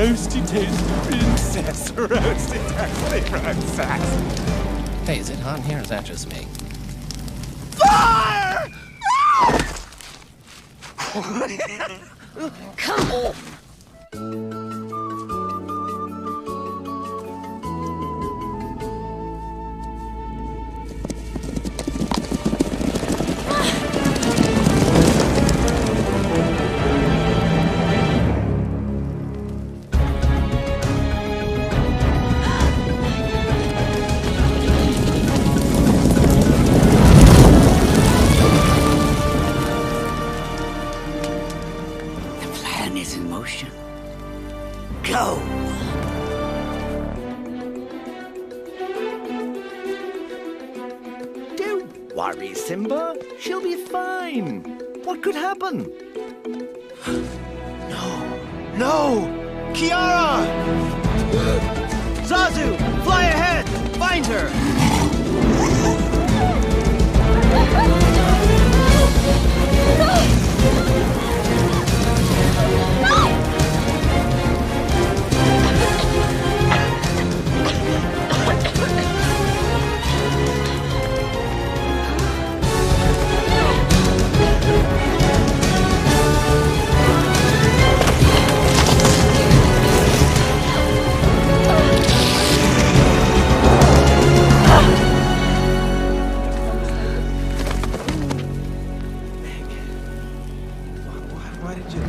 roasty toast princess. Roasty toasty princess. Hey, is it hot in here or is that just me? Fire! Come on! Is in motion. Go! Don't worry, Simba. She'll be fine. What could happen? No! Kiara! Zazu, fly ahead! Find her! Why did you...